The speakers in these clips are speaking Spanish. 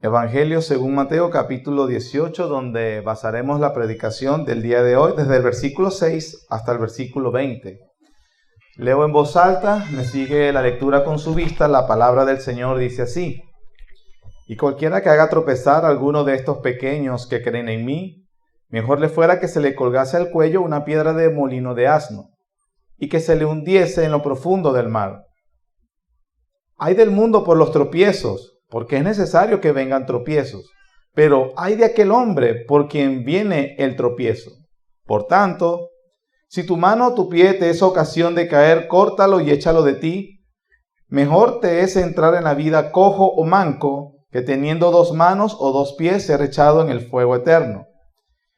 Evangelio según Mateo capítulo 18, donde basaremos la predicación del día de hoy desde el versículo 6 hasta el versículo 20. Leo en voz alta, me sigue la lectura con su vista. La palabra del Señor dice así: Y cualquiera que haga tropezar a alguno de estos pequeños que creen en mí, mejor le fuera que se le colgase al cuello una piedra de molino de asno, y que se le hundiese en lo profundo del mar. Ay del mundo por los tropiezos, porque es necesario que vengan tropiezos, pero ay de aquel hombre por quien viene el tropiezo. Por tanto, si tu mano o tu pie te es ocasión de caer, córtalo y échalo de ti. Mejor te es entrar en la vida cojo o manco, que teniendo 2 manos o 2 pies ser echado en el fuego eterno.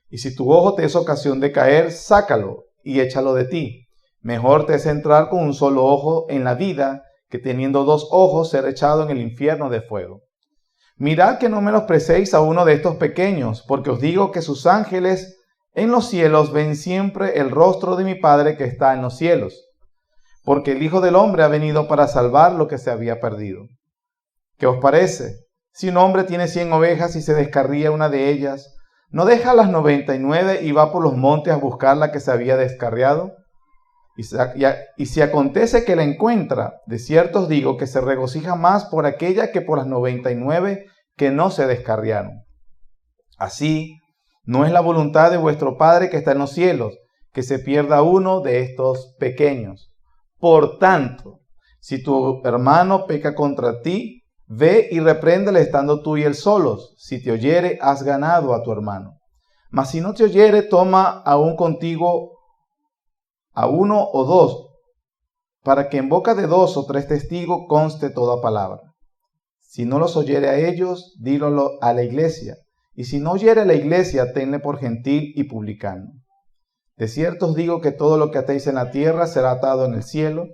Y si tu ojo te es ocasión de caer, sácalo y échalo de ti. Mejor te es entrar con un solo ojo en la vida, que teniendo 2 ojos ser echado en el infierno de fuego. Mirad que no menosprecéis a uno de estos pequeños, porque os digo que sus ángeles en los cielos ven siempre el rostro de mi Padre que está en los cielos. Porque el Hijo del Hombre ha venido para salvar lo que se había perdido. ¿Qué os parece? Si un hombre tiene 100 ovejas y se descarría una de ellas, ¿no deja las 99 y va por los montes a buscar la que se había descarriado? Y si acontece que la encuentra, de cierto os digo que se regocija más por aquella que por las 99 que no se descarriaron. Así, no es la voluntad de vuestro Padre que está en los cielos, que se pierda uno de estos pequeños. Por tanto, si tu hermano peca contra ti, ve y repréndele estando tú y él solos. Si te oyere, has ganado a tu hermano. Mas si no te oyere, toma aún contigo a 1 o 2, para que en boca de 2 o 3 testigos conste toda palabra. Si no los oyere a ellos, dílo a la iglesia. Y si no oyere a la iglesia, tenle por gentil y publicano. De cierto os digo que todo lo que atéis en la tierra será atado en el cielo,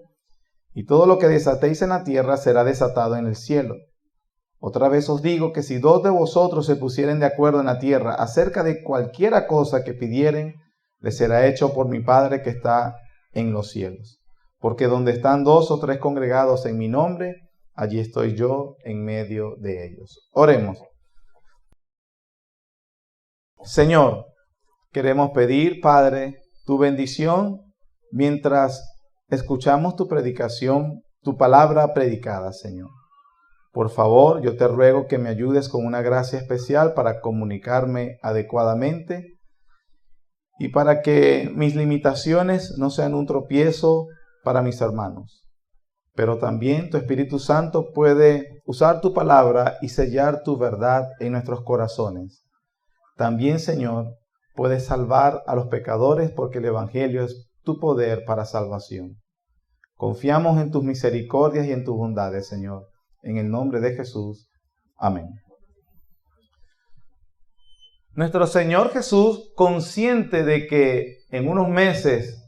y todo lo que desatéis en la tierra será desatado en el cielo. Otra vez os digo que si 2 de vosotros se pusieren de acuerdo en la tierra acerca de cualquiera cosa que pidieren, les será hecho por mi Padre que está en los cielos. Porque donde están 2 o 3 congregados en mi nombre, allí estoy yo en medio de ellos. Oremos. Señor, queremos pedir, Padre, tu bendición mientras escuchamos tu predicación, tu palabra predicada, Señor. Por favor, yo te ruego que me ayudes con una gracia especial para comunicarme adecuadamente y para que mis limitaciones no sean un tropiezo para mis hermanos. Pero también tu Espíritu Santo puede usar tu palabra y sellar tu verdad en nuestros corazones. También, Señor, puedes salvar a los pecadores porque el Evangelio es tu poder para salvación. Confiamos en tus misericordias y en tus bondades, Señor. En el nombre de Jesús. Amén. Nuestro Señor Jesús, consciente de que en unos meses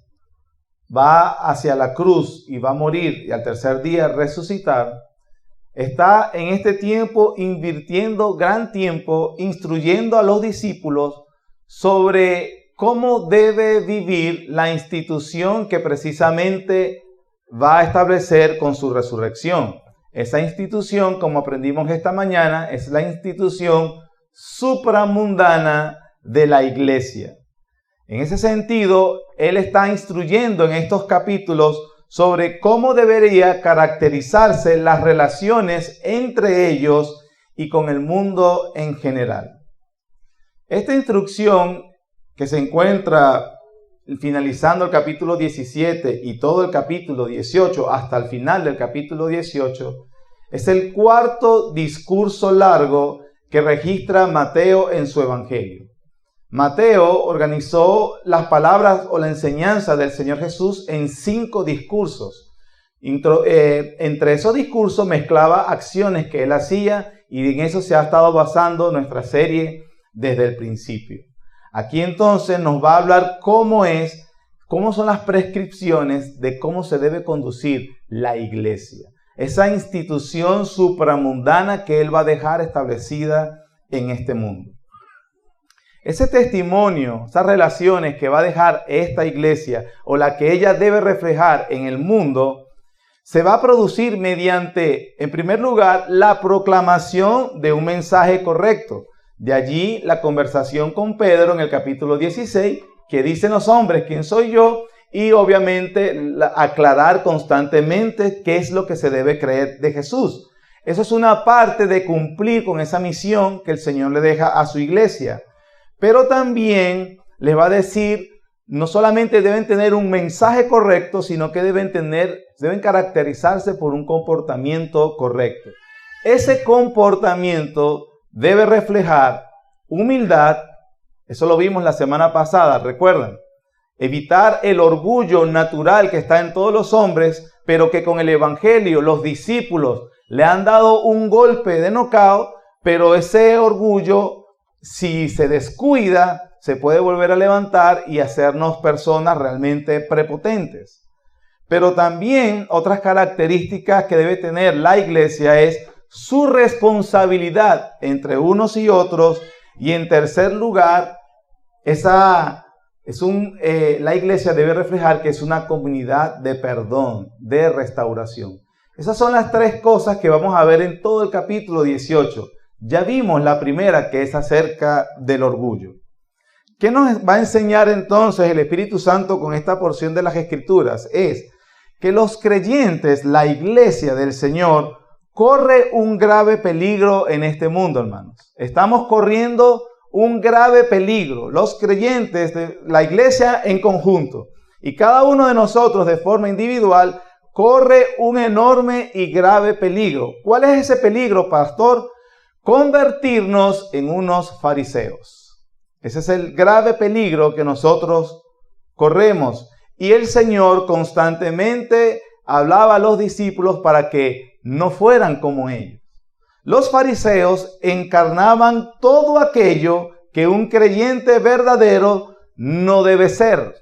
va hacia la cruz y va a morir y al tercer día resucitar, está en este tiempo invirtiendo gran tiempo instruyendo a los discípulos sobre cómo debe vivir la institución que precisamente va a establecer con su resurrección. Esa institución, como aprendimos esta mañana, es la institución supramundana de la iglesia. En ese sentido, él está instruyendo en estos capítulos sobre cómo debería caracterizarse las relaciones entre ellos y con el mundo en general. Esta instrucción, que se encuentra finalizando el capítulo 17 y todo el capítulo 18 hasta el final del capítulo 18, es el 4º discurso largo que registra Mateo en su Evangelio. Mateo organizó las palabras o la enseñanza del Señor Jesús en 5 discursos. Entre esos discursos mezclaba acciones que él hacía y en eso se ha estado basando nuestra serie desde el principio. Aquí entonces nos va a hablar cómo son las prescripciones de cómo se debe conducir la iglesia. Esa institución supramundana que él va a dejar establecida en este mundo. Ese testimonio, esas relaciones que va a dejar esta iglesia o la que ella debe reflejar en el mundo, se va a producir mediante, en primer lugar, la proclamación de un mensaje correcto. De allí la conversación con Pedro en el capítulo 16, que dicen los hombres, ¿quién soy yo? Y obviamente aclarar constantemente qué es lo que se debe creer de Jesús. Eso es una parte de cumplir con esa misión que el Señor le deja a su iglesia. Pero también les va a decir, no solamente deben tener un mensaje correcto, sino que deben caracterizarse por un comportamiento correcto. Ese comportamiento debe reflejar humildad. Eso lo vimos la semana pasada, ¿recuerdan? Evitar el orgullo natural que está en todos los hombres, pero que con el evangelio los discípulos le han dado un golpe de knockout, pero ese orgullo, si se descuida, se puede volver a levantar y hacernos personas realmente prepotentes. Pero también otras características que debe tener la iglesia es su responsabilidad entre unos y otros. Y en tercer lugar, la iglesia debe reflejar que es una comunidad de perdón, de restauración. Esas son las tres cosas que vamos a ver en todo el capítulo 18. Ya vimos la primera, que es acerca del orgullo. ¿Qué nos va a enseñar entonces el Espíritu Santo con esta porción de las Escrituras? Es que los creyentes, la iglesia del Señor, corre un grave peligro en este mundo, hermanos. Estamos corriendo un grave peligro. Los creyentes de la iglesia en conjunto y cada uno de nosotros de forma individual corre un enorme y grave peligro. ¿Cuál es ese peligro, pastor? Convertirnos en unos fariseos. Ese es el grave peligro que nosotros corremos. Y el Señor constantemente hablaba a los discípulos para que no fueran como ellos. Los fariseos encarnaban todo aquello que un creyente verdadero no debe ser.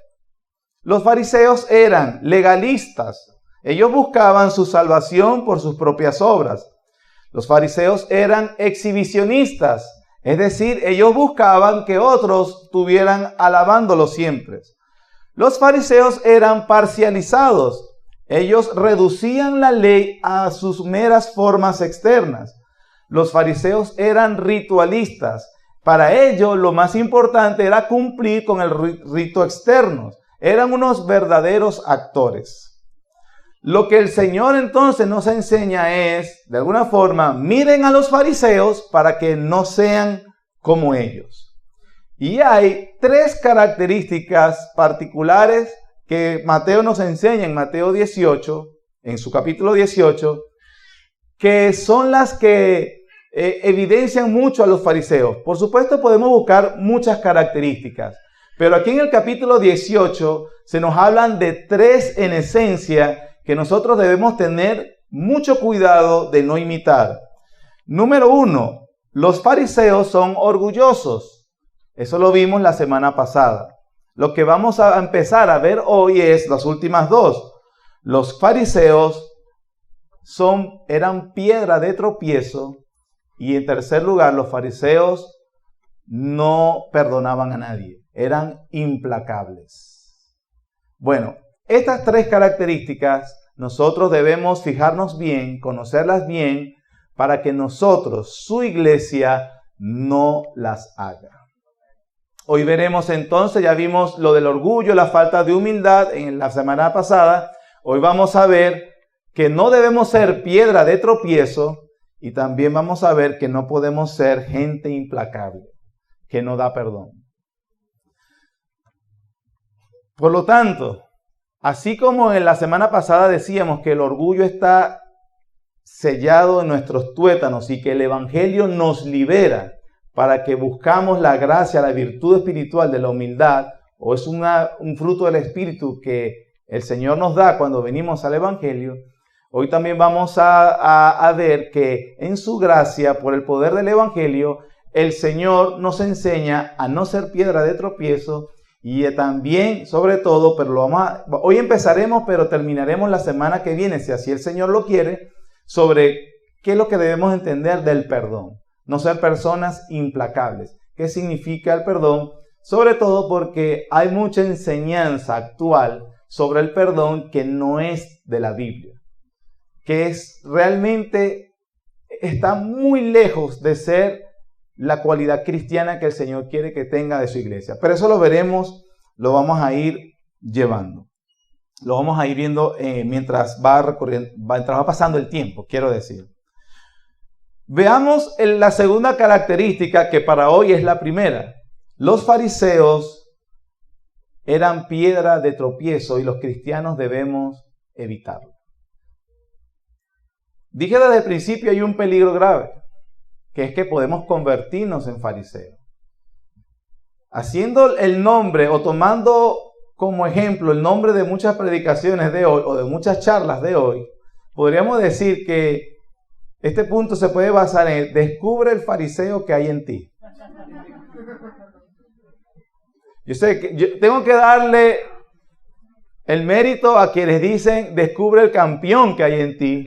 Los fariseos eran legalistas. Ellos buscaban su salvación por sus propias obras. Los fariseos eran exhibicionistas. Es decir, ellos buscaban que otros estuvieran alabándolos siempre. Los fariseos eran parcializados. Ellos reducían la ley a sus meras formas externas. Los fariseos eran ritualistas. Para ellos lo más importante era cumplir con el rito externo. Eran unos verdaderos actores. Lo que el Señor entonces nos enseña es, de alguna forma, miren a los fariseos para que no sean como ellos. Y hay tres características particulares que Mateo nos enseña en Mateo 18, en su capítulo 18, que son las que evidencian mucho a los fariseos. Por supuesto, podemos buscar muchas características, pero aquí en el capítulo 18 se nos hablan de tres en esencia que nosotros debemos tener mucho cuidado de no imitar. Número 1, los fariseos son orgullosos. Eso lo vimos la semana pasada. Lo que vamos a empezar a ver hoy es las últimas dos. Los fariseos eran piedra de tropiezo. Y en tercer lugar, los fariseos no perdonaban a nadie. Eran implacables. Bueno, estas tres características nosotros debemos fijarnos bien, conocerlas bien, para que nosotros, su iglesia, no las haga. Hoy veremos entonces, ya vimos lo del orgullo, la falta de humildad en la semana pasada. Hoy vamos a ver que no debemos ser piedra de tropiezo y también vamos a ver que no podemos ser gente implacable, que no da perdón. Por lo tanto, así como en la semana pasada decíamos que el orgullo está sellado en nuestros tuétanos y que el evangelio nos libera para que buscamos la gracia, la virtud espiritual de la humildad, o es un fruto del espíritu que el Señor nos da cuando venimos al evangelio, hoy también vamos a ver que en su gracia, por el poder del evangelio, el Señor nos enseña a no ser piedra de tropiezo y también, sobre todo, pero hoy empezaremos, pero terminaremos la semana que viene, si así el Señor lo quiere, sobre qué es lo que debemos entender del perdón. No ser personas implacables. ¿Qué significa el perdón? Sobre todo porque hay mucha enseñanza actual sobre el perdón que no es de la Biblia. que realmente está muy lejos de ser la cualidad cristiana que el Señor quiere que tenga de su iglesia. Pero eso lo veremos, lo vamos a ir llevando. Lo vamos a ir viendo mientras va pasando el tiempo, quiero decir. Veamos la segunda característica, que para hoy es la primera. Los fariseos eran piedra de tropiezo y los cristianos debemos evitarlo. Dije desde el principio, hay un peligro grave, que es que podemos convertirnos en fariseos. Haciendo el nombre o tomando como ejemplo el nombre de muchas predicaciones de hoy o de muchas charlas de hoy, podríamos decir que este punto se puede basar en descubre el fariseo que hay en ti. Yo sé que yo tengo que darle el mérito a quienes dicen descubre el campeón que hay en ti,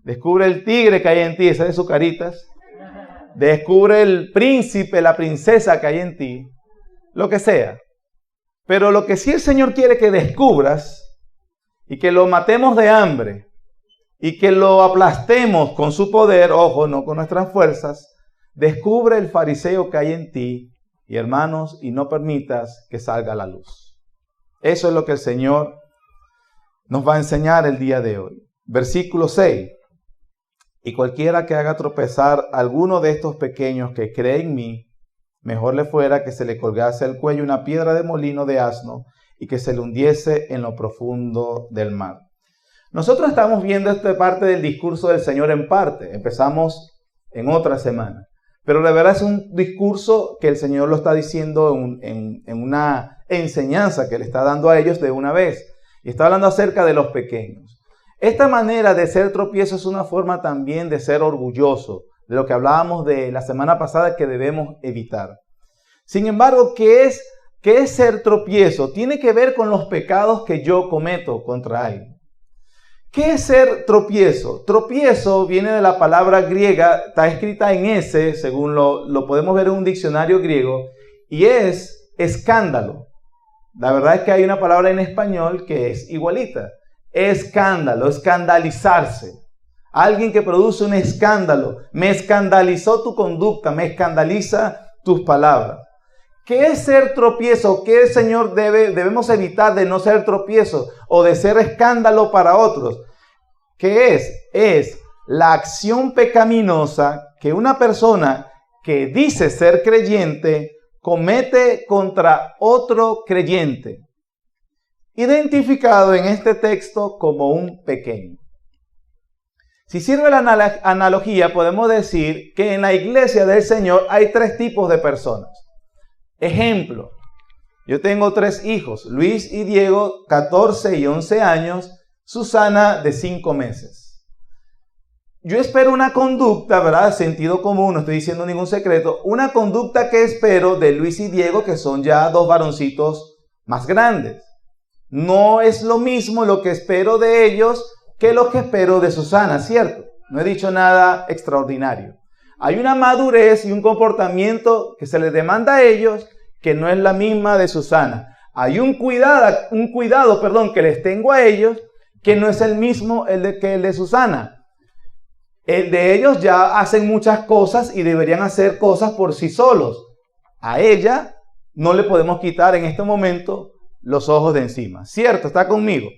descubre el tigre que hay en ti, ese de Zucaritas, descubre el príncipe, la princesa que hay en ti, lo que sea. Pero lo que sí el Señor quiere que descubras y que lo matemos de hambre y que lo aplastemos con su poder, ojo, no con nuestras fuerzas, descubre el fariseo que hay en ti, y hermanos, y no permitas que salga a la luz. Eso es lo que el Señor nos va a enseñar el día de hoy. Versículo 6. Y cualquiera que haga tropezar a alguno de estos pequeños que cree en mí, mejor le fuera que se le colgase al cuello una piedra de molino de asno y que se le hundiese en lo profundo del mar. Nosotros estamos viendo esta parte del discurso del Señor en parte. Empezamos en otra semana. Pero de verdad es un discurso que el Señor lo está diciendo en una enseñanza que le está dando a ellos de una vez. Y está hablando acerca de los pequeños. Esta manera de ser tropiezo es una forma también de ser orgulloso, de lo que hablábamos de la semana pasada que debemos evitar. Sin embargo, ¿qué es ser tropiezo? Tiene que ver con los pecados que yo cometo contra alguien. ¿Qué es ser tropiezo? Tropiezo viene de la palabra griega, está escrita en S, según lo podemos ver en un diccionario griego, y es escándalo. La verdad es que hay una palabra en español que es igualita. Escándalo, escandalizarse. Alguien que produce un escándalo. Me escandalizó tu conducta, me escandaliza tus palabras. ¿Qué es ser tropiezo? ¿Qué el Señor debemos evitar de no ser tropiezo o de ser escándalo para otros? ¿Qué es? Es la acción pecaminosa que una persona que dice ser creyente comete contra otro creyente, identificado en este texto como un pequeño. Si sirve la analogía, podemos decir que en la iglesia del Señor hay tres tipos de personas. Ejemplo, yo tengo 3 hijos, Luis y Diego, 14 y 11 años, Susana, de 5 meses. Yo espero una conducta, ¿verdad? Sentido común, no estoy diciendo ningún secreto, una conducta que espero de Luis y Diego, que son ya 2 varoncitos más grandes. No es lo mismo lo que espero de ellos que lo que espero de Susana, ¿cierto? No he dicho nada extraordinario. Hay una madurez y un comportamiento que se les demanda a ellos que no es la misma de Susana. Hay un cuidado, que les tengo a ellos que no es el mismo que el de Susana. El de ellos ya hacen muchas cosas y deberían hacer cosas por sí solos. A ella no le podemos quitar en este momento los ojos de encima. ¿Cierto? ¿Está conmigo?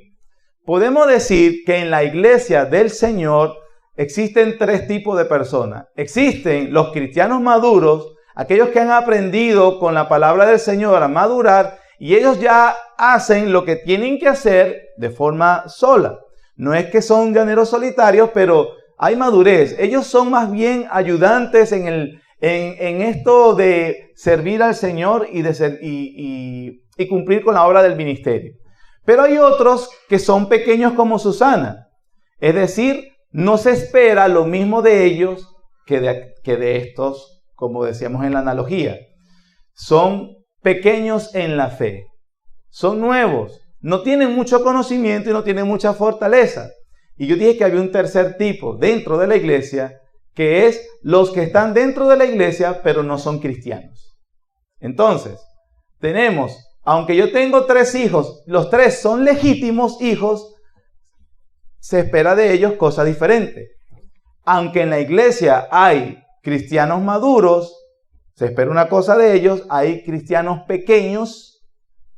Podemos decir que en la iglesia del Señor existen 3 tipos de personas. Existen los cristianos maduros, aquellos que han aprendido con la palabra del Señor a madurar, y ellos ya hacen lo que tienen que hacer de forma sola. No es que son llaneros solitarios, pero hay madurez. Ellos son más bien ayudantes en esto de servir al Señor y cumplir con la obra del ministerio. Pero hay otros que son pequeños como Susana. Es decir, no se espera lo mismo de ellos que de estos, como decíamos en la analogía. Son pequeños en la fe. Son nuevos. No tienen mucho conocimiento y no tienen mucha fortaleza. Y yo dije que había un tercer tipo dentro de la iglesia, que es los que están dentro de la iglesia, pero no son cristianos. Entonces, aunque yo tengo 3 hijos, los 3 son legítimos hijos, se espera de ellos cosas diferentes. Aunque en la iglesia hay cristianos maduros, se espera una cosa de ellos, hay cristianos pequeños,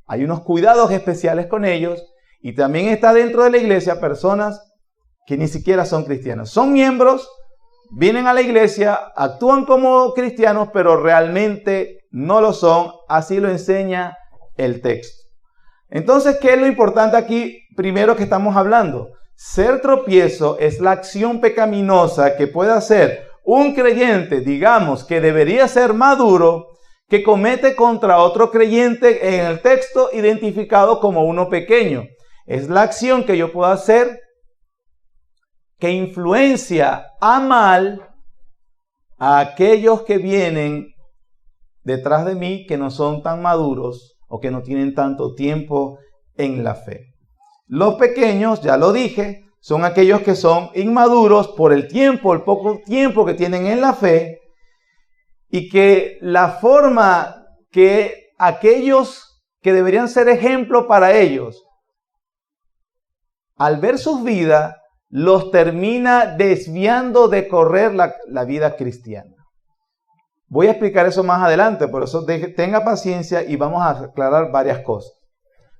hay unos cuidados especiales con ellos, y también está dentro de la iglesia personas que ni siquiera son cristianos. Son miembros, vienen a la iglesia, actúan como cristianos, pero realmente no lo son. Así lo enseña el texto. Entonces, ¿qué es lo importante aquí? Primero que estamos hablando. Ser tropiezo es la acción pecaminosa que puede hacer un creyente, digamos, que debería ser maduro, que comete contra otro creyente en el texto identificado como uno pequeño. Es la acción que yo puedo hacer que influencia a mal a aquellos que vienen detrás de mí, que no son tan maduros o que no tienen tanto tiempo en la fe. Los pequeños, ya lo dije, son aquellos que son inmaduros por el poco tiempo que tienen en la fe, y que la forma que aquellos que deberían ser ejemplo para ellos, al ver sus vidas, los termina desviando de correr la vida cristiana. Voy a explicar eso más adelante, por eso tenga paciencia y vamos a aclarar varias cosas.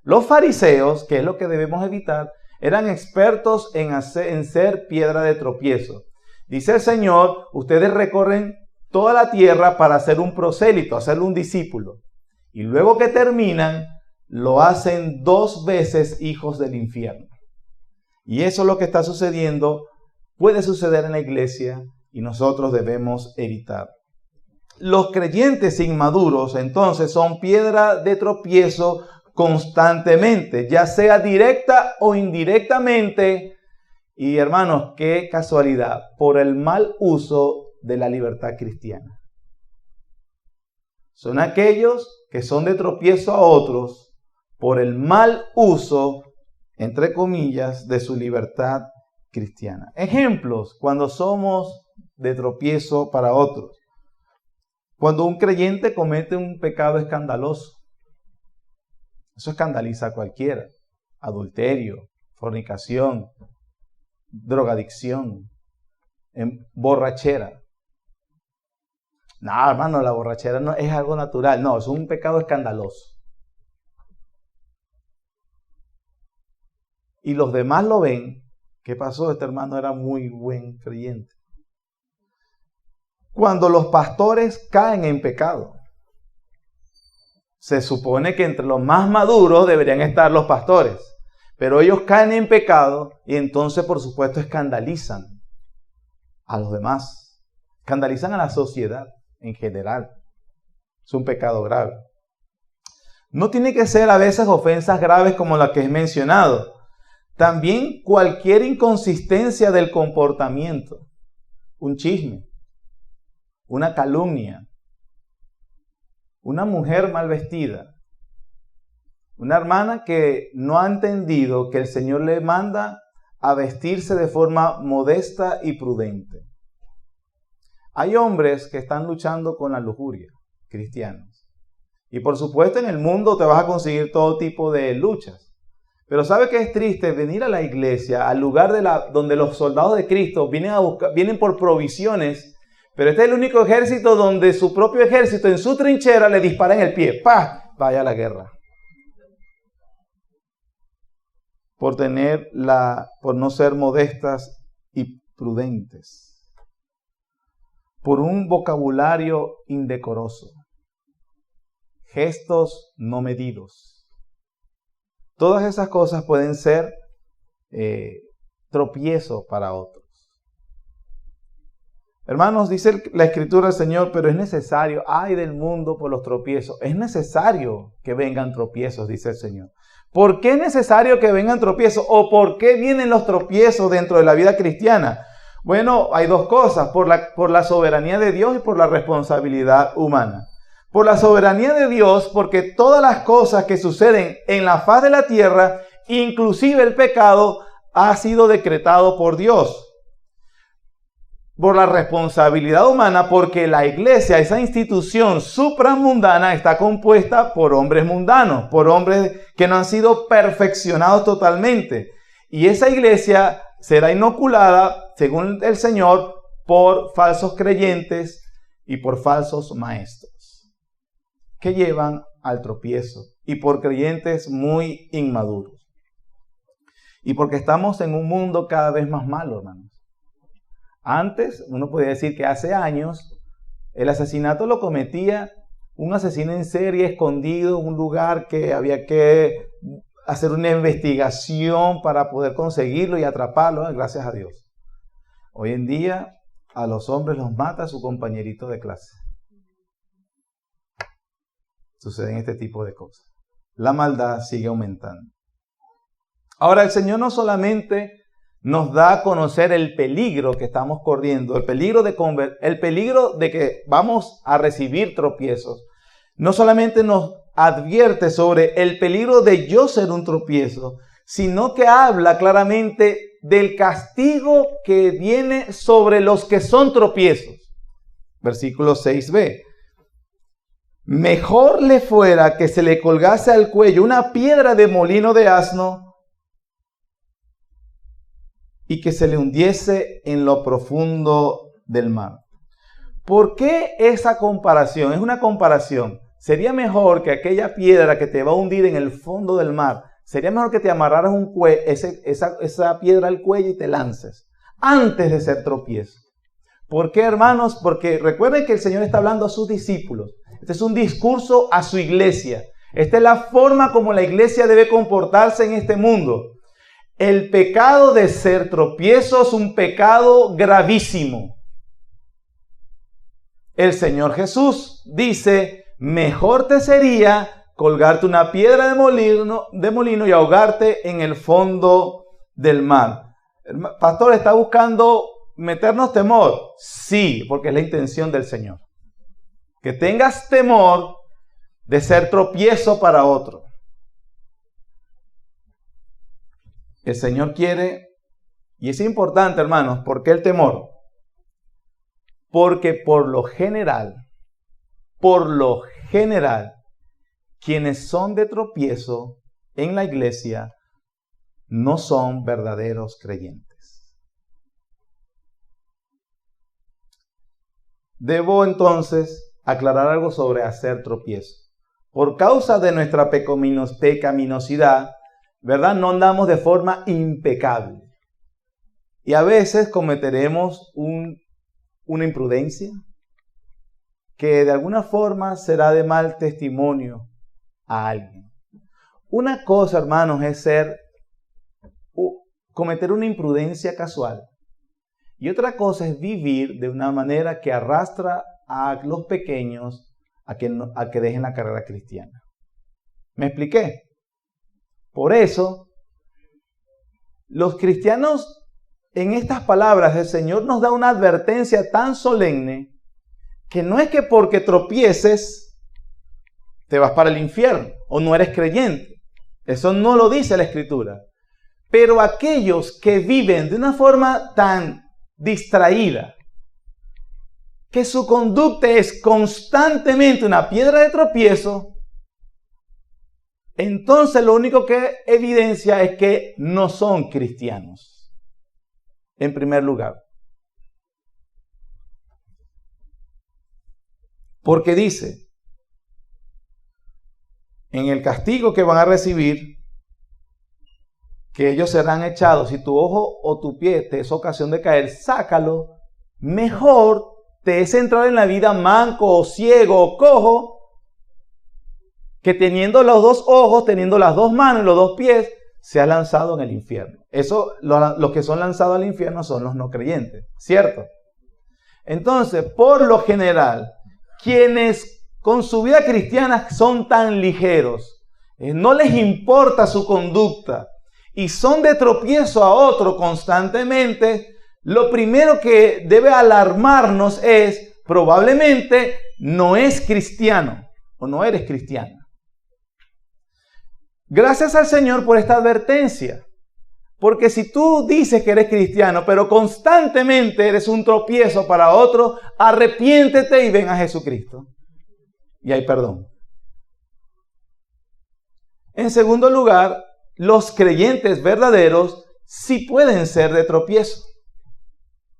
Los fariseos, que es lo que debemos evitar, eran expertos en ser piedra de tropiezo. Dice el Señor, ustedes recorren toda la tierra para hacer un prosélito, hacer un discípulo. Y luego que terminan, lo hacen 2 veces hijos del infierno. Y eso es lo que está sucediendo, puede suceder en la iglesia y nosotros debemos evitar. Los creyentes inmaduros, entonces, son piedra de tropiezo constantemente, ya sea directa o indirectamente. Y hermanos, qué casualidad, por el mal uso de la libertad cristiana. Son aquellos que son de tropiezo a otros por el mal uso, entre comillas, de su libertad cristiana. Ejemplos, cuando somos de tropiezo para otros. Cuando un creyente comete un pecado escandaloso. Eso escandaliza a cualquiera. Adulterio, fornicación, drogadicción, borrachera. No, hermano, la borrachera no es algo natural. No, es un pecado escandaloso. Y los demás lo ven. ¿Qué pasó? Este hermano era muy buen creyente. Cuando los pastores caen en pecado, se supone que entre los más maduros deberían estar los pastores, pero ellos caen en pecado y entonces, por supuesto, escandalizan a los demás, escandalizan a la sociedad en general. Es un pecado grave. No tiene que ser a veces ofensas graves como la que he mencionado. También cualquier inconsistencia del comportamiento, un chisme, una calumnia, una mujer mal vestida, una hermana que no ha entendido que el Señor le manda a vestirse de forma modesta y prudente. Hay hombres que están luchando con la lujuria, cristianos. Y por supuesto en el mundo te vas a conseguir todo tipo de luchas. Pero ¿sabe qué es triste? Venir a la iglesia, al lugar donde los soldados de Cristo vienen por provisiones. Pero este es el único ejército donde su propio ejército en su trinchera le dispara en el pie. ¡Pah! Vaya a la guerra. Por no ser modestas y prudentes. Por un vocabulario indecoroso. Gestos no medidos. Todas esas cosas pueden ser tropiezos para otros. Hermanos, dice la Escritura del Señor, pero es necesario, ay del mundo por los tropiezos. Es necesario que vengan tropiezos, dice el Señor. ¿Por qué es necesario que vengan tropiezos? ¿O por qué vienen los tropiezos dentro de la vida cristiana? Bueno, hay 2 cosas, por la soberanía de Dios y por la responsabilidad humana. Por la soberanía de Dios, porque todas las cosas que suceden en la faz de la tierra, inclusive el pecado, ha sido decretado por Dios. Por la responsabilidad humana, porque la iglesia, esa institución supramundana, está compuesta por hombres mundanos, por hombres que no han sido perfeccionados totalmente. Y esa iglesia será inoculada, según el Señor, por falsos creyentes y por falsos maestros, que llevan al tropiezo, y por creyentes muy inmaduros. Y porque estamos en un mundo cada vez más malo, hermanos. Antes, uno podría decir que hace años, el asesinato lo cometía un asesino en serie escondido en un lugar que había que hacer una investigación para poder conseguirlo y atraparlo, gracias a Dios. Hoy en día, a los hombres los mata su compañerito de clase. Suceden este tipo de cosas. La maldad sigue aumentando. Ahora, el Señor no solamente nos da a conocer el peligro que estamos corriendo, el peligro de que vamos a recibir tropiezos. No solamente nos advierte sobre el peligro de yo ser un tropiezo, sino que habla claramente del castigo que viene sobre los que son tropiezos. Versículo 6b. Mejor le fuera que se le colgase al cuello una piedra de molino de asno y que se le hundiese en lo profundo del mar. ¿Por qué esa comparación? Es una comparación. Sería mejor que aquella piedra que te va a hundir en el fondo del mar, sería mejor que te amarraras esa piedra al cuello y te lances, antes de ser tropiezo. ¿Por qué, hermanos? Porque recuerden que el Señor está hablando a sus discípulos. Este es un discurso a su iglesia. Esta es la forma como la iglesia debe comportarse en este mundo. El pecado de ser tropiezo es un pecado gravísimo. El Señor Jesús dice, mejor te sería colgarte una piedra de molino y ahogarte en el fondo del mar. El pastor está buscando meternos temor. Sí, porque es la intención del Señor. Que tengas temor de ser tropiezo para otro. El Señor quiere, y es importante, hermanos, ¿por qué el temor? Porque por lo general, quienes son de tropiezo en la iglesia no son verdaderos creyentes. Debo entonces aclarar algo sobre hacer tropiezo. Por causa de nuestra pecaminosidad, ¿verdad? No andamos de forma impecable. Y a veces cometeremos una imprudencia que de alguna forma será de mal testimonio a alguien. Una cosa, hermanos, es cometer una imprudencia casual. Y otra cosa es vivir de una manera que arrastra a los pequeños a que dejen la carrera cristiana. ¿Me expliqué? Por eso, los cristianos, en estas palabras, el Señor nos da una advertencia tan solemne que no es que porque tropieces te vas para el infierno o no eres creyente. Eso no lo dice la Escritura. Pero aquellos que viven de una forma tan distraída, que su conducta es constantemente una piedra de tropiezo, entonces lo único que evidencia es que no son cristianos, en primer lugar. Porque dice, en el castigo que van a recibir, que ellos serán echados. Si tu ojo o tu pie te es ocasión de caer, sácalo. Mejor te es entrar en la vida manco o ciego o cojo, que teniendo los dos ojos, teniendo las dos manos y los dos pies, seas lanzado en el infierno. Eso, los que son lanzados al infierno son los no creyentes, ¿cierto? Entonces, por lo general, quienes con su vida cristiana son tan ligeros, no les importa su conducta y son de tropiezo a otro constantemente, lo primero que debe alarmarnos es, probablemente no es cristiano o no eres cristiana. Gracias al Señor por esta advertencia, porque si tú dices que eres cristiano, pero constantemente eres un tropiezo para otro, arrepiéntete y ven a Jesucristo. Y hay perdón. En segundo lugar, los creyentes verdaderos sí pueden ser de tropiezo.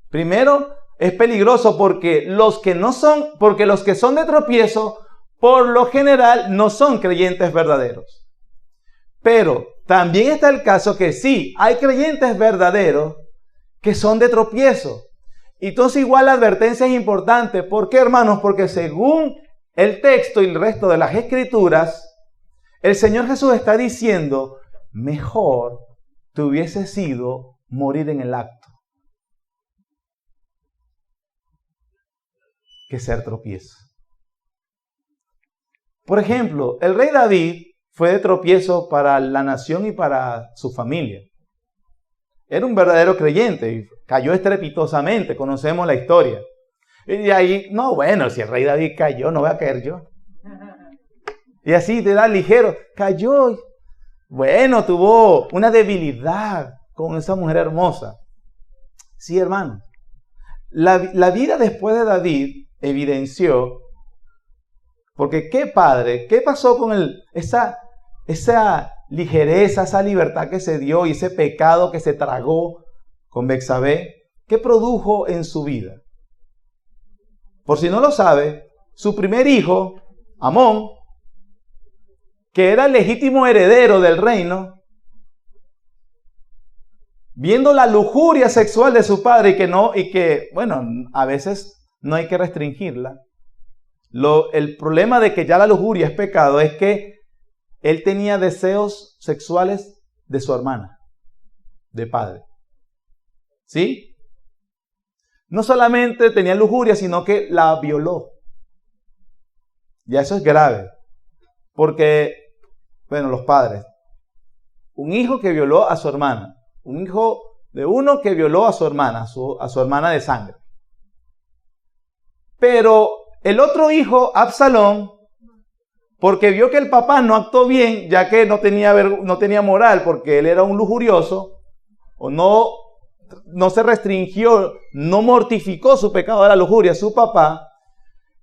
Primero, es peligroso porque los que son de tropiezo, por lo general, no son creyentes verdaderos. Pero también está el caso que sí, hay creyentes verdaderos que son de tropiezo. Entonces igual la advertencia es importante. ¿Por qué, hermanos? Porque según el texto y el resto de las escrituras, el Señor Jesús está diciendo, mejor te hubiese sido morir en el acto que ser tropiezo. Por ejemplo, el rey David fue de tropiezo para la nación y para su familia. Era un verdadero creyente y cayó estrepitosamente, conocemos la historia. Y ahí, no, bueno, si el rey David cayó, no voy a caer yo. Y así te da ligero, cayó. Bueno, tuvo una debilidad con esa mujer hermosa. Sí, hermano. La vida después de David evidenció, porque qué padre, qué pasó con esa ligereza, esa libertad que se dio y ese pecado que se tragó con Betsabé, ¿qué produjo en su vida? Por si no lo sabe, su primer hijo, Amón, que era el legítimo heredero del reino, viendo la lujuria sexual de su padre y que bueno, a veces no hay que restringirla. El problema de que ya la lujuria es pecado es que él tenía deseos sexuales de su hermana, de padre. ¿Sí? No solamente tenía lujuria, sino que la violó. Ya eso es grave. Porque, bueno, los padres. Un hijo que violó a su hermana. Un hijo de uno que violó a su hermana, a su hermana de sangre. Pero el otro hijo, Absalón, porque vio que el papá no actuó bien, ya que no tenía moral, porque él era un lujurioso, o no se restringió, no mortificó su pecado de la lujuria, su papá,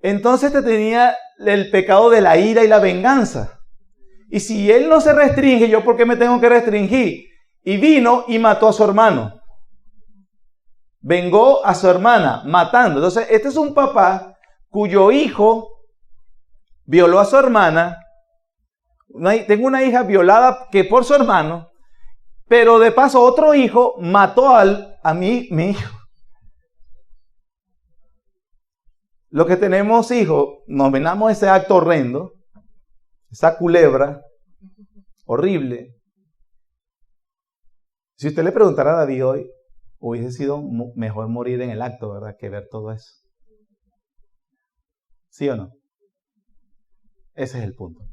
entonces tenía el pecado de la ira y la venganza. Y si él no se restringe, ¿yo por qué me tengo que restringir? Y vino y mató a su hermano. Vengó a su hermana, matando. Entonces, este es un papá cuyo hijo violó a su hermana. Tengo una hija violada que por su hermano, pero de paso otro hijo mató a mi hijo. Los que tenemos hijos, nos venamos ese acto horrendo, esa culebra horrible. Si usted le preguntara a David hoy, hubiese sido mejor morir en el acto, ¿verdad?, que ver todo eso. ¿Sí o no? Ese es el punto.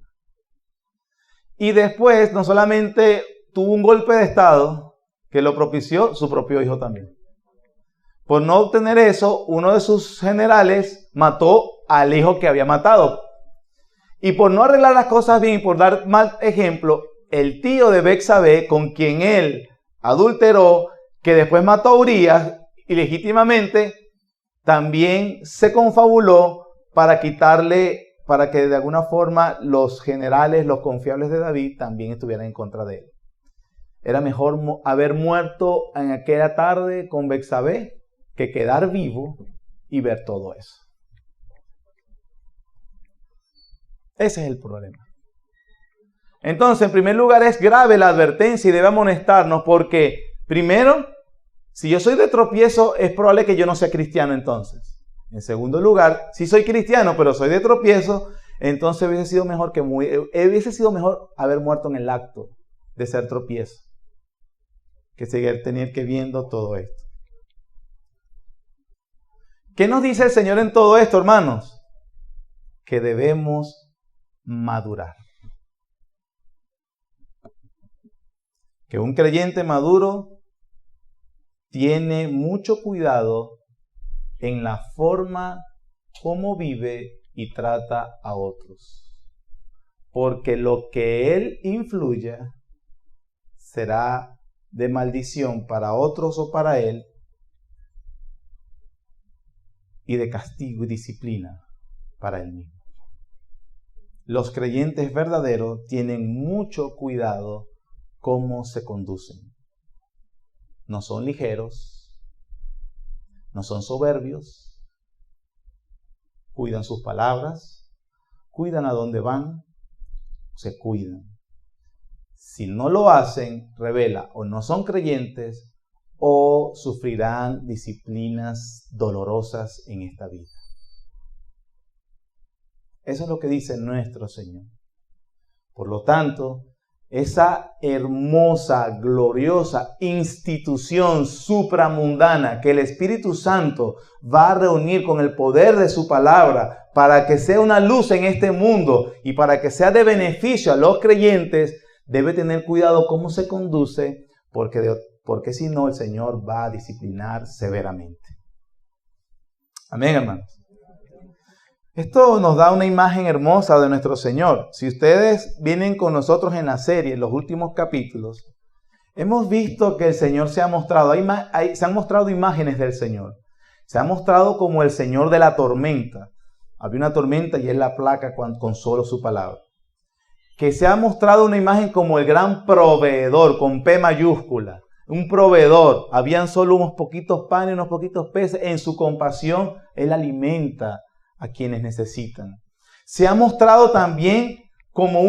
Y después, no solamente tuvo un golpe de estado que lo propició su propio hijo también. Por no obtener eso, uno de sus generales mató al hijo que había matado. Y por no arreglar las cosas bien y por dar mal ejemplo, el tío de Betsabé, con quien él adulteró, que después mató a Urías ilegítimamente, también se confabuló para que de alguna forma los generales, los confiables de David, también estuvieran en contra de él. Era mejor haber muerto en aquella tarde con Betsabé que quedar vivo y ver todo eso. Ese es el problema. Entonces, en primer lugar, es grave la advertencia y debe amonestarnos porque, primero, si yo soy de tropiezo, es probable que yo no sea cristiano entonces. En segundo lugar, si soy cristiano pero soy de tropiezo, entonces hubiese sido mejor haber muerto en el acto de ser tropiezo que tener que viendo todo esto. ¿Qué nos dice el Señor en todo esto, hermanos? Que debemos madurar. Que un creyente maduro tiene mucho cuidado en la forma como vive y trata a otros. Porque lo que él influya será de maldición para otros o para él y de castigo y disciplina para él mismo. Los creyentes verdaderos tienen mucho cuidado cómo se conducen. no son ligeros, no son soberbios, cuidan sus palabras, cuidan a dónde van, se cuidan. Si no lo hacen, revela o no son creyentes o sufrirán disciplinas dolorosas en esta vida. Eso es lo que dice nuestro Señor. Por lo tanto, esa hermosa, gloriosa institución supramundana que el Espíritu Santo va a reunir con el poder de su palabra para que sea una luz en este mundo y para que sea de beneficio a los creyentes, debe tener cuidado cómo se conduce, porque si no el Señor va a disciplinar severamente. Amén, hermanos. Esto nos da una imagen hermosa de nuestro Señor. Si ustedes vienen con nosotros en la serie, en los últimos capítulos, hemos visto que el Señor se ha mostrado, se han mostrado imágenes del Señor. Se ha mostrado como el Señor de la tormenta. Había una tormenta y Él la aplaca con solo su palabra. Que se ha mostrado una imagen como el gran proveedor, con P mayúscula. Un proveedor. Habían solo unos poquitos panes, unos poquitos peces. En su compasión, Él alimenta a quienes necesitan. Se ha mostrado también como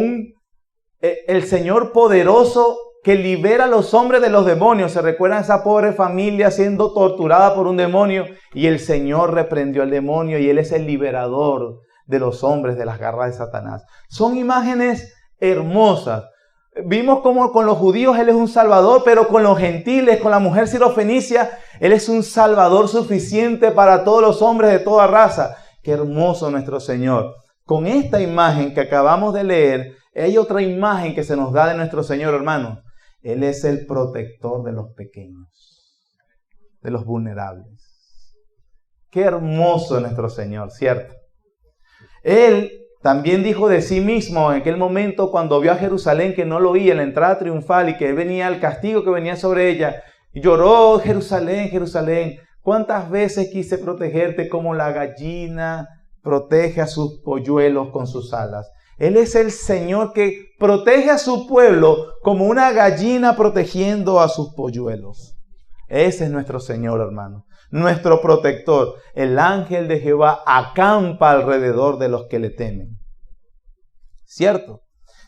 el Señor poderoso que libera a los hombres de los demonios. ¿Se recuerdan esa pobre familia siendo torturada por un demonio? Y el Señor reprendió al demonio y Él es el liberador de los hombres de las garras de Satanás. Son imágenes hermosas. Vimos cómo con los judíos Él es un salvador, pero con los gentiles, con la mujer sirofenicia, Él es un salvador suficiente para todos los hombres de toda raza. Qué hermoso nuestro Señor. Con esta imagen que acabamos de leer, hay otra imagen que se nos da de nuestro Señor, hermanos. Él es el protector de los pequeños, de los vulnerables. Qué hermoso es nuestro Señor, ¿cierto? Él también dijo de sí mismo en aquel momento cuando vio a Jerusalén que no lo oía en la entrada triunfal y que venía el castigo que venía sobre ella. Y lloró: Jerusalén, Jerusalén, ¿cuántas veces quise protegerte como la gallina protege a sus polluelos con sus alas? Él es el Señor que protege a su pueblo como una gallina protegiendo a sus polluelos. Ese es nuestro Señor, hermano. Nuestro protector. El ángel de Jehová acampa alrededor de los que le temen. ¿Cierto?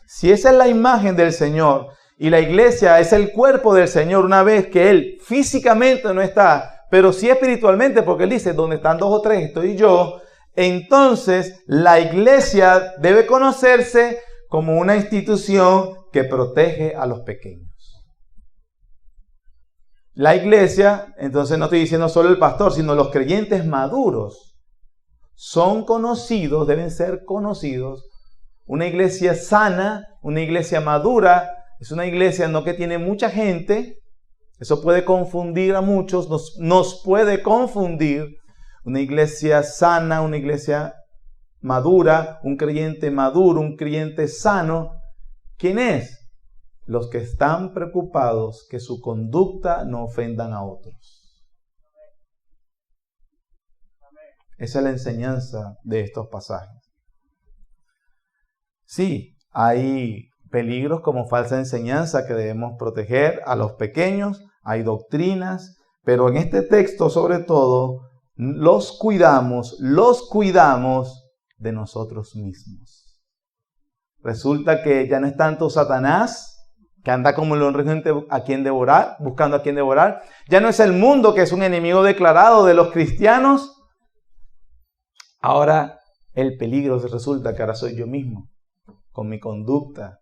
Si esa es la imagen del Señor y la iglesia es el cuerpo del Señor, una vez que Él físicamente no está, pero sí espiritualmente, porque Él dice: donde están dos o tres estoy yo. Entonces la iglesia debe conocerse como una institución que protege a los pequeños. La iglesia, entonces no estoy diciendo solo el pastor, sino los creyentes maduros son conocidos, deben ser conocidos. Una iglesia sana, una iglesia madura, es una iglesia no que tiene mucha gente. Eso puede confundir a muchos, nos puede confundir. Una iglesia sana, una iglesia madura, un creyente maduro, un creyente sano. ¿Quién es? Los que están preocupados que su conducta no ofendan a otros. Esa es la enseñanza de estos pasajes. Sí, hay peligros como falsa enseñanza que debemos proteger a los pequeños, hay doctrinas, pero en este texto sobre todo los cuidamos de nosotros mismos. Resulta que ya no es tanto Satanás, que anda como un león rugiente a quien devorar, buscando a quien devorar. Ya no es el mundo, que es un enemigo declarado de los cristianos. Ahora el peligro resulta que ahora soy yo mismo. Con mi conducta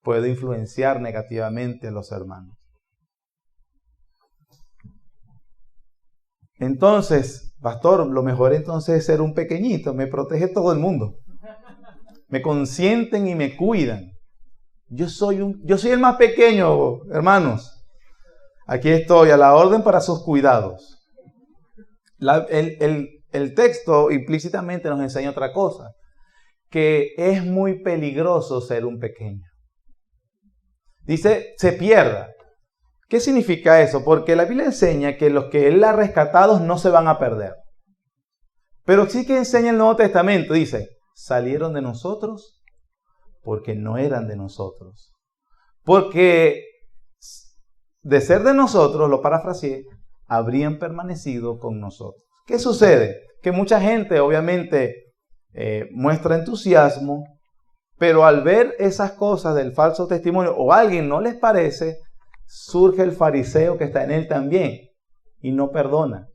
puedo influenciar negativamente a los hermanos. Entonces, pastor, lo mejor entonces es ser un pequeñito. Me protege todo el mundo. Me consienten y me cuidan. Yo soy el más pequeño, hermanos. Aquí estoy a la orden para sus cuidados. El texto implícitamente nos enseña otra cosa, que es muy peligroso ser un pequeño. Dice, se pierda. ¿Qué significa eso? Porque la Biblia enseña que los que Él ha rescatado no se van a perder. Pero sí que enseña el Nuevo Testamento, dice, salieron de nosotros porque no eran de nosotros. Porque de ser de nosotros, lo parafraseé, habrían permanecido con nosotros. ¿Qué sucede? Que mucha gente obviamente muestra entusiasmo, pero al ver esas cosas del falso testimonio o a alguien no les parece, surge el fariseo que está en él también y no perdona.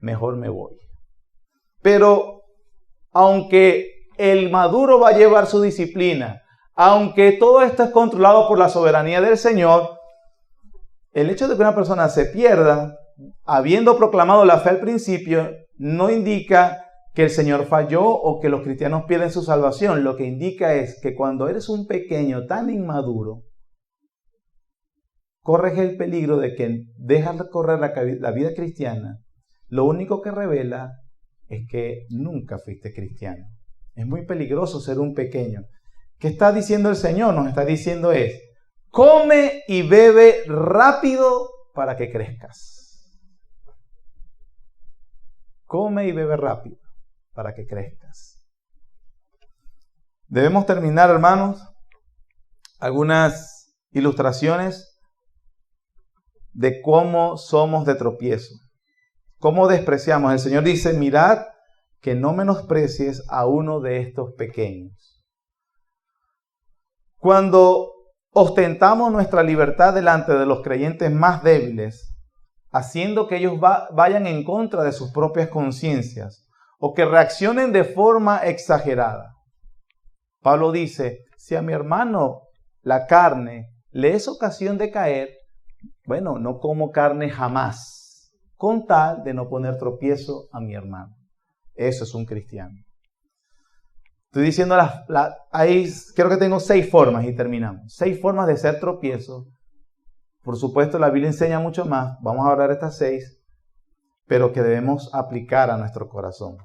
Mejor me voy. Pero aunque el maduro va a llevar su disciplina, aunque todo esto es controlado por la soberanía del Señor, el hecho de que una persona se pierda, habiendo proclamado la fe al principio, no indica que el Señor falló o que los cristianos pierden su salvación. Lo que indica es que cuando eres un pequeño tan inmaduro, corres el peligro de que dejas correr la vida cristiana. Lo único que revela es que nunca fuiste cristiano. Es muy peligroso ser un pequeño. ¿Qué está diciendo el Señor? Nos está diciendo es, come y bebe rápido para que crezcas. Come y bebe rápido para que crezcas. Debemos terminar, hermanos, algunas ilustraciones de cómo somos de tropiezo. ¿Cómo despreciamos? El Señor dice, mirad que no menosprecies a uno de estos pequeños. Cuando ostentamos nuestra libertad delante de los creyentes más débiles, haciendo que ellos vayan en contra de sus propias conciencias o que reaccionen de forma exagerada. Pablo dice, si a mi hermano la carne le es ocasión de caer, bueno, no como carne jamás, con tal de no poner tropiezo a mi hermano. Eso es un cristiano. Estoy diciendo, ahí creo que tengo 6 formas y terminamos. 6 formas de ser tropiezo. Por supuesto, la Biblia enseña mucho más. Vamos a hablar de estas 6, pero que debemos aplicar a nuestro corazón.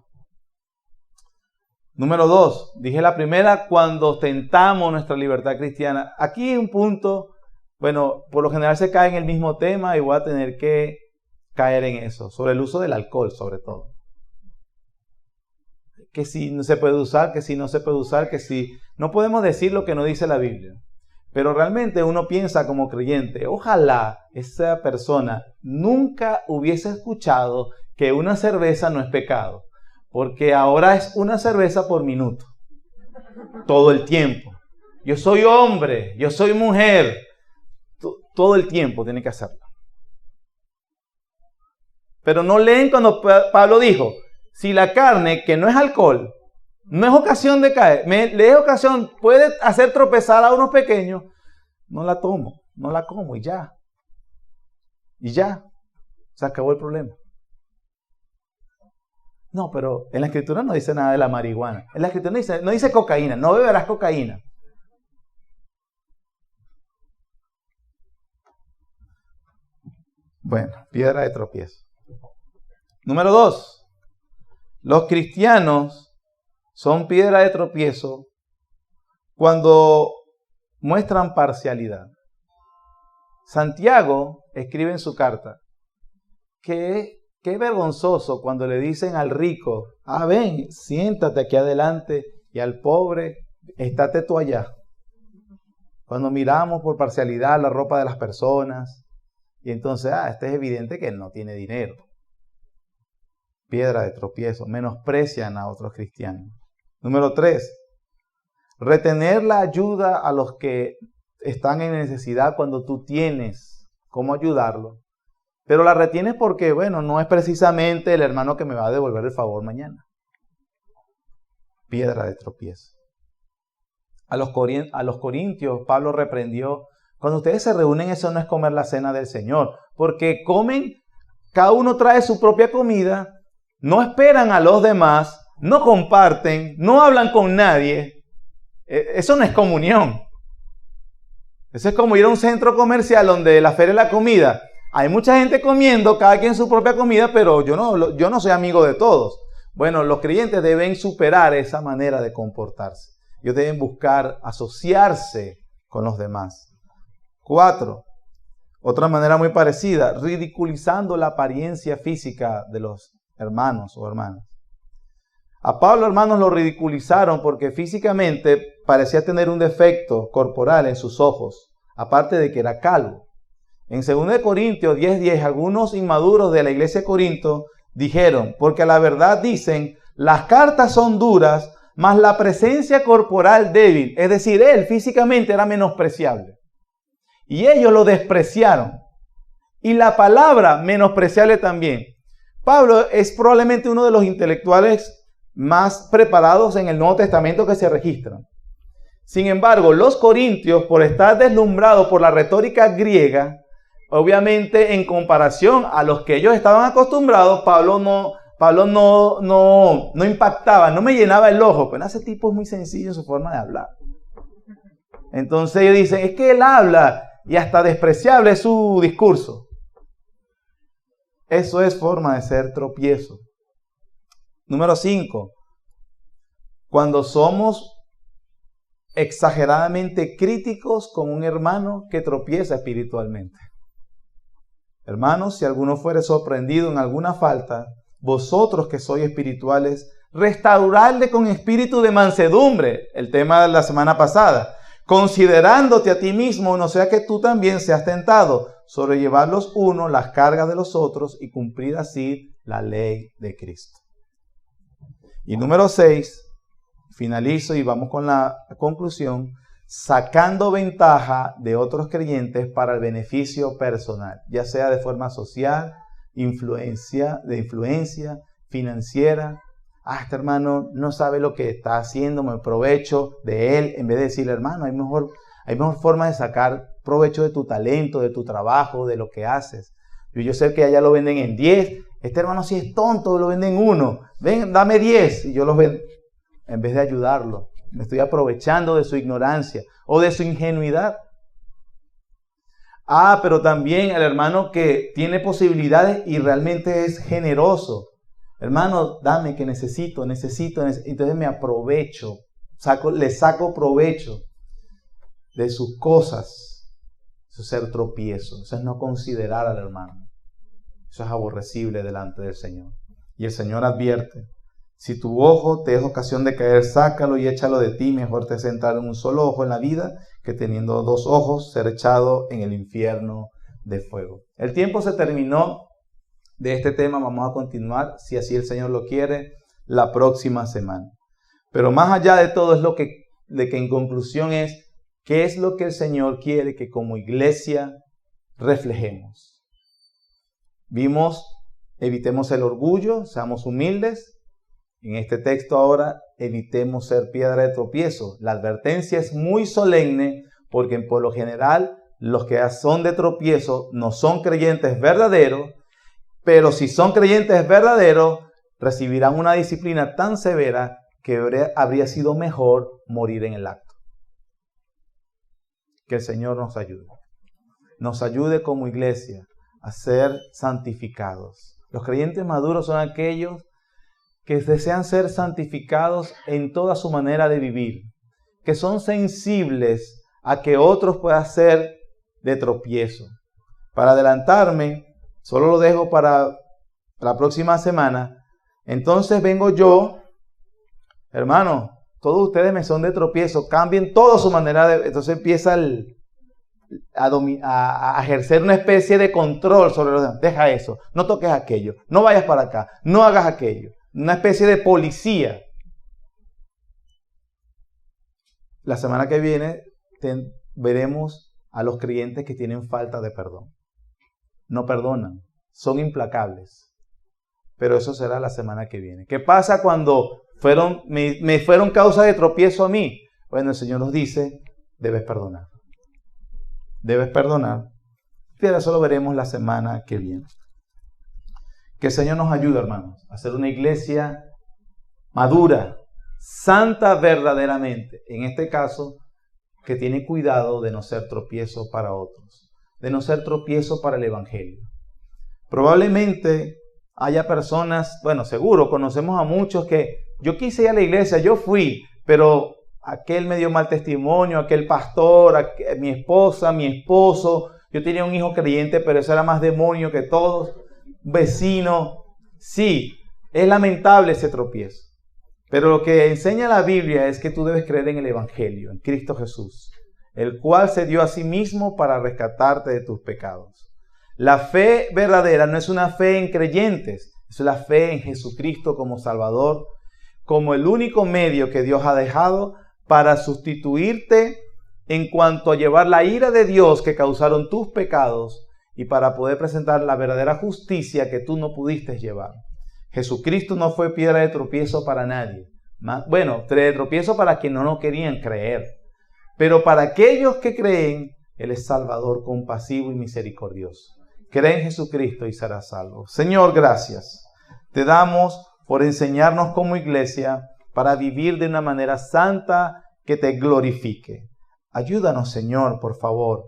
Número 2, dije la primera, cuando ostentamos nuestra libertad cristiana. Aquí hay un punto, bueno, por lo general se cae en el mismo tema y voy a tener que caer en eso, sobre el uso del alcohol sobre todo. Que si no se puede usar, que si no se puede usar, que si... No podemos decir lo que no dice la Biblia. Pero realmente uno piensa como creyente, ojalá esa persona nunca hubiese escuchado que una cerveza no es pecado. Porque ahora es una cerveza por minuto. Todo el tiempo. Yo soy hombre, yo soy mujer. Todo el tiempo tiene que hacerlo. Pero no leen cuando Pablo dijo, si la carne, que no es alcohol, no es ocasión de caer, le es ocasión, puede hacer tropezar a unos pequeños, no la tomo, no la como y ya. Y ya, se acabó el problema. No, pero en la Escritura no dice nada de la marihuana. En la Escritura no dice cocaína, no beberás cocaína. Bueno, piedra de tropiezo. Número 2. Los cristianos son piedra de tropiezo cuando muestran parcialidad. Santiago escribe en su carta que qué vergonzoso cuando le dicen al rico, ven, siéntate aquí adelante, y al pobre, estate tú allá. Cuando miramos por parcialidad la ropa de las personas, y entonces, este es evidente que él no tiene dinero. Piedra de tropiezo, menosprecian a otros cristianos. Número 3, retener la ayuda a los que están en necesidad cuando tú tienes cómo ayudarlo. Pero la retienes porque, bueno, no es precisamente el hermano que me va a devolver el favor mañana. Piedra de tropiezo. A los corintios, Pablo reprendió, cuando ustedes se reúnen, eso no es comer la cena del Señor, porque comen, cada uno trae su propia comida, no esperan a los demás, no comparten, no hablan con nadie. Eso no es comunión. Eso es como ir a un centro comercial donde la feria de la comida, hay mucha gente comiendo, cada quien su propia comida, pero yo no soy amigo de todos. Bueno, los creyentes deben superar esa manera de comportarse. Ellos deben buscar asociarse con los demás. 4. Otra manera muy parecida, ridiculizando la apariencia física de los hermanos o hermanas. A Pablo, hermanos, lo ridiculizaron porque físicamente parecía tener un defecto corporal en sus ojos, aparte de que era calvo. En 2 Corintios 10:10, algunos inmaduros de la iglesia de Corinto dijeron, porque la verdad dicen, las cartas son duras, mas la presencia corporal débil. Es decir, él físicamente era menospreciable. Y ellos lo despreciaron. Y la palabra menospreciable también. Pablo es probablemente uno de los intelectuales más preparados en el Nuevo Testamento que se registran. Sin embargo, los corintios, por estar deslumbrados por la retórica griega, obviamente en comparación a los que ellos estaban acostumbrados, Pablo no impactaba, no me llenaba el ojo. Pero ese tipo es muy sencillo en su forma de hablar. Entonces ellos dicen, es que él habla y hasta despreciable es su discurso. Eso es forma de ser tropiezo. Número 5. Cuando somos exageradamente críticos con un hermano que tropieza espiritualmente. Hermanos, si alguno fuere sorprendido en alguna falta, vosotros que sois espirituales, restaurarle con espíritu de mansedumbre, el tema de la semana pasada, considerándote a ti mismo, no sea que tú también seas tentado, sobrellevar los unos las cargas de los otros y cumplir así la ley de Cristo. Y número 6, finalizo y vamos con la conclusión, sacando ventaja de otros creyentes para el beneficio personal, ya sea de forma social, influencia financiera. Este hermano no sabe lo que está haciendo, me aprovecho de él, en vez de decirle, hermano, hay mejor forma de sacar provecho de tu talento, de tu trabajo, de lo que haces. Yo sé que allá lo venden en 10, este hermano si es tonto, lo venden en 1, ven, dame 10, y yo los vendo. En vez de ayudarlo, me estoy aprovechando de su ignorancia o de su ingenuidad. Pero también el hermano que tiene posibilidades y realmente es generoso. Hermano, dame que necesito. Entonces me aprovecho, le saco provecho de sus cosas. Eso es ser tropiezo, eso es no considerar al hermano. Eso es aborrecible delante del Señor. Y el Señor advierte, si tu ojo te es ocasión de caer, sácalo y échalo de ti. Mejor te es entrar en un solo ojo en la vida que teniendo 2 ojos ser echado en el infierno de fuego. El tiempo se terminó de este tema. Vamos a continuar, si así el Señor lo quiere, la próxima semana. Pero más allá de todo es de que en conclusión es, ¿qué es lo que el Señor quiere que como iglesia reflejemos? Vimos, evitemos el orgullo, seamos humildes. En este texto ahora, evitemos ser piedra de tropiezo. La advertencia es muy solemne porque por lo general los que son de tropiezo no son creyentes verdaderos, pero si son creyentes verdaderos, recibirán una disciplina tan severa que habría sido mejor morir en el acto. Que el Señor nos ayude. Nos ayude como iglesia a ser santificados. Los creyentes maduros son aquellos que desean ser santificados en toda su manera de vivir, que son sensibles a que otros puedan ser de tropiezo. Para adelantarme, solo lo dejo para la próxima semana. Entonces vengo yo, hermano, todos ustedes me son de tropiezo, cambien toda su manera de... Entonces empieza a ejercer una especie de control sobre los demás. Deja eso, no toques aquello, no vayas para acá, no hagas aquello. Una especie de policía. La semana que viene veremos a los creyentes que tienen falta de perdón. No perdonan, son implacables. Pero eso será la semana que viene. ¿Qué pasa cuando me fueron causa de tropiezo a mí? Bueno, el Señor nos dice, debes perdonar. Debes perdonar. Pero eso lo veremos la semana que viene. Que el Señor nos ayude, hermanos, a ser una iglesia madura, santa verdaderamente. En este caso, que tiene cuidado de no ser tropiezo para otros, de no ser tropiezo para el Evangelio. Probablemente haya personas, bueno, seguro, conocemos a muchos que yo quise ir a la iglesia, yo fui, pero aquel me dio mal testimonio, aquel pastor, mi esposa, mi esposo, yo tenía un hijo creyente, pero eso era más demonio que todos. Vecino, sí, es lamentable ese tropiezo, pero lo que enseña la Biblia es que tú debes creer en el Evangelio, en Cristo Jesús. el cual se dio a sí mismo para rescatarte de tus pecados. La fe verdadera no es una fe en creyentes, es la fe en Jesucristo como Salvador, como el único medio que Dios ha dejado para sustituirte en cuanto a llevar la ira de Dios que causaron tus pecados y para poder presentar la verdadera justicia que tú no pudiste llevar. Jesucristo no fue piedra de tropiezo para nadie. Bueno, de tropiezo para quienes no querían creer. Pero para aquellos que creen, Él es Salvador compasivo y misericordioso. Cree en Jesucristo y serás salvo. Señor, gracias. Te damos por enseñarnos como iglesia para vivir de una manera santa que te glorifique. Ayúdanos, Señor, por favor.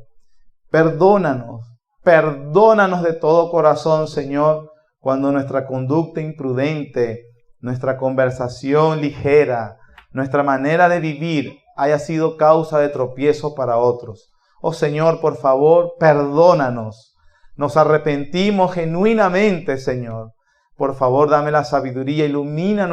Perdónanos de todo corazón, Señor, cuando nuestra conducta imprudente, nuestra conversación ligera, nuestra manera de vivir haya sido causa de tropiezo para otros. Oh Señor, por favor, perdónanos. Nos arrepentimos genuinamente, Señor. Por favor, danos la sabiduría, ilumina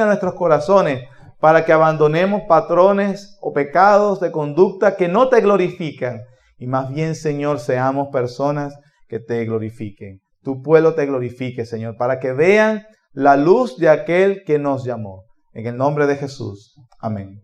nuestros corazones para que abandonemos patrones o pecados de conducta que no te glorifican. Y más bien, Señor, seamos personas que te glorifiquen. Tu pueblo te glorifique, Señor, para que vean la luz de aquel que nos llamó. En el nombre de Jesús. Amén.